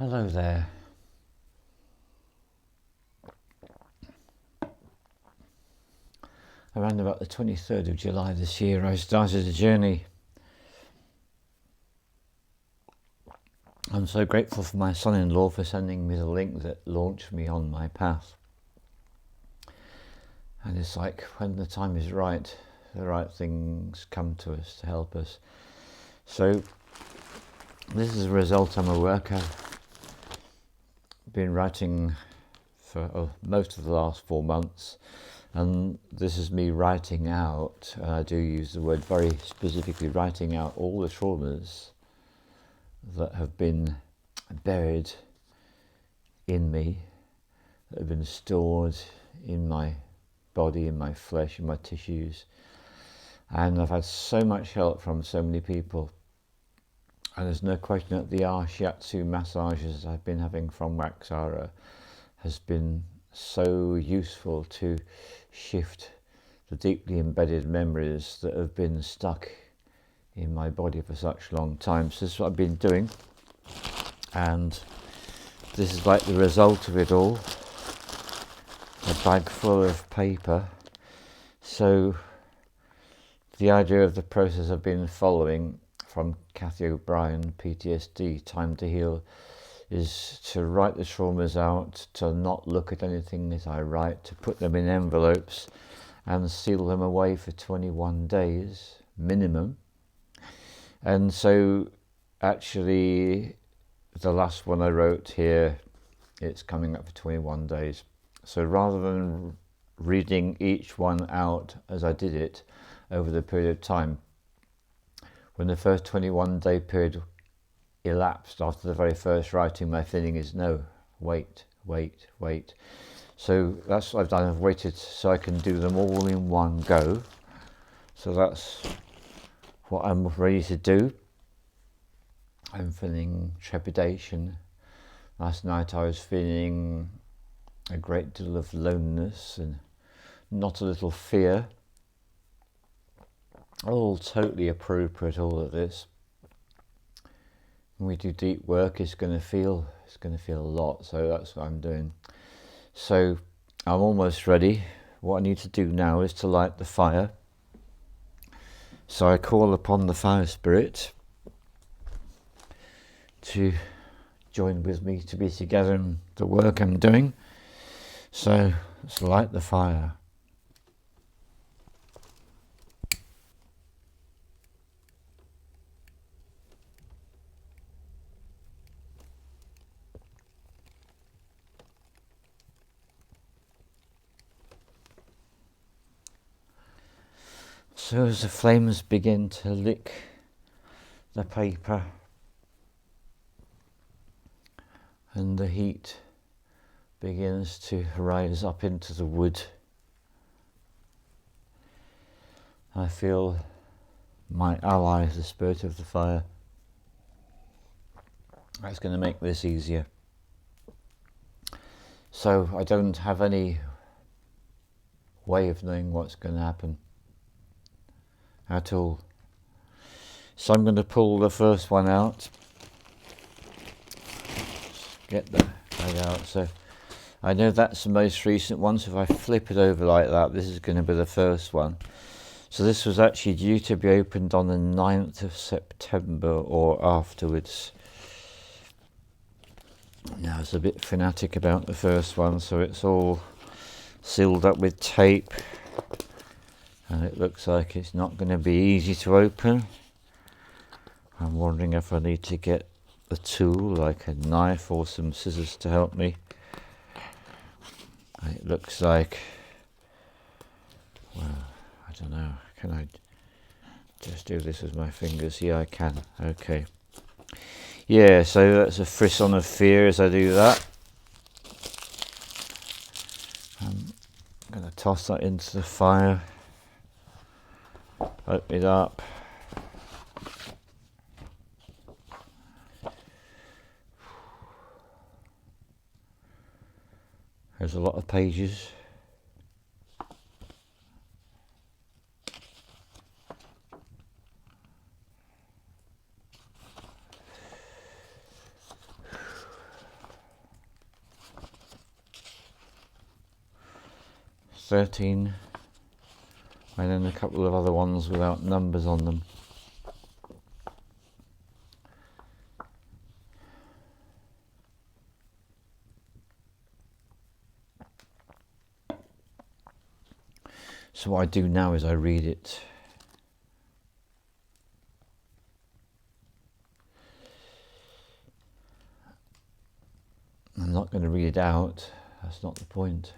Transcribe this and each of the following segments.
Hello there. Around about the 23rd of July this year, I started a journey. I'm so grateful for my son-in-law for sending me the link that launched me on my path. And it's like when the time is right, the right things come to us to help us. So this is a result. I'm a worker. Been writing for most of the last 4 months, and this is me writing out, and I do use the word very specifically, writing out all the traumas that have been buried in me, that have been stored in my body, in my flesh, in my tissues. And I've had so much help from so many people. And there's no question that the shiatsu massages I've been having from Waxara has been so useful to shift the deeply embedded memories that have been stuck in my body for such a long time. So this is what I've been doing. And this is like the result of it all. A bag full of paper. So the idea of the process I've been following from Cathy O'Brien, PTSD, Time to Heal, is to write the traumas out, to not look at anything as I write, to put them in envelopes and seal them away for 21 days minimum. And so actually the last one I wrote here, it's coming up for 21 days. So rather than reading each one out as I did it over the period of time, when the first 21-day period elapsed after the very first writing, my feeling is no, wait. So that's what I've done. I've waited so I can do them all in one go. So that's what I'm ready to do. I'm feeling trepidation. Last night I was feeling a great deal of loneliness and not a little fear. All totally appropriate, all of this. When we do deep work, it's going to feel a lot. So that's what I'm doing. So I'm almost ready. What I need to do now is to light the fire. So I call upon the fire spirit to join with me, to be together in the work I'm doing. So let's light the fire. So as the flames begin to lick the paper and the heat begins to rise up into the wood, I feel my ally, the spirit of the fire. That's going to make this easier. So I don't have any way of knowing what's going to happen at all. So I'm going to pull the first one out. Get that out. So I know that's the most recent one, so if I flip it over like that, this is going to be the first one. So this was actually due to be opened on the 9th of September or afterwards. Now I was a bit fanatic about the first one, so it's all sealed up with tape. And it looks like it's not going to be easy to open. I'm wondering if I need to get a tool like a knife or some scissors to help me. It looks like, well, I don't know, can I just do this with my fingers? Yeah, I can. Okay. Yeah, so that's a frisson of fear as I do that. I'm going to toss that into the fire. Open it up. There's a lot of pages. 13, and then a couple of other ones without numbers on them. So what I do now is I read it. I'm not going to read it out, that's not the point.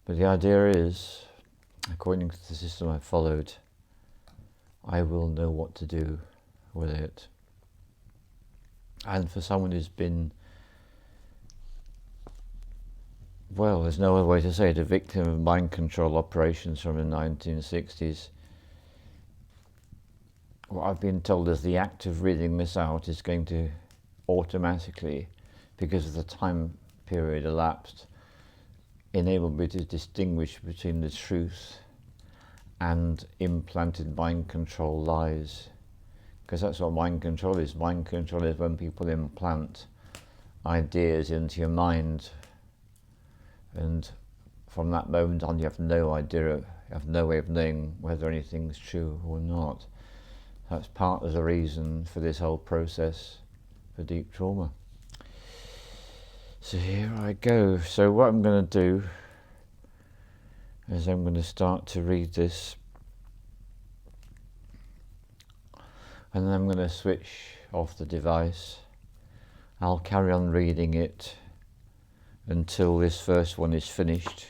But the idea is, according to the system I followed, I will know what to do with it. And for someone who's been, well, there's no other way to say it, a victim of mind control operations from the 1960s, what I've been told is the act of reading this out is going to automatically, because of the time period elapsed, enable me to distinguish between the truth and implanted mind control lies. Because that's what mind control is. Mind control is when people implant ideas into your mind, and from that moment on you have no idea, you have no way of knowing whether anything's true or not. That's part of the reason for this whole process for deep trauma. So here I go. So what I'm going to do is I'm going to start to read this, and then I'm going to switch off the device. I'll carry on reading it until this first one is finished,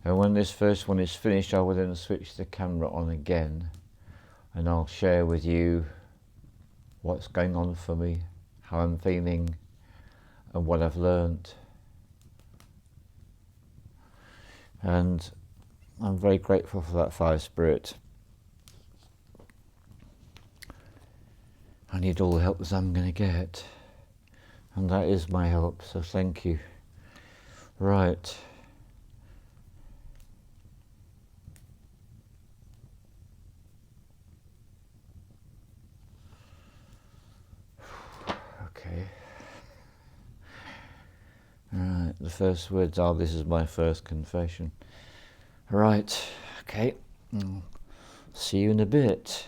and when this first one is finished I will then switch the camera on again, and I'll share with you what's going on for me, how I'm feeling, and what I've learnt. And I'm very grateful for that fire spirit. I need all the help that I'm going to get, and that is my help, so thank you. Right. Okay. Alright, the first words are, this is my first confession. Right, okay. See you in a bit.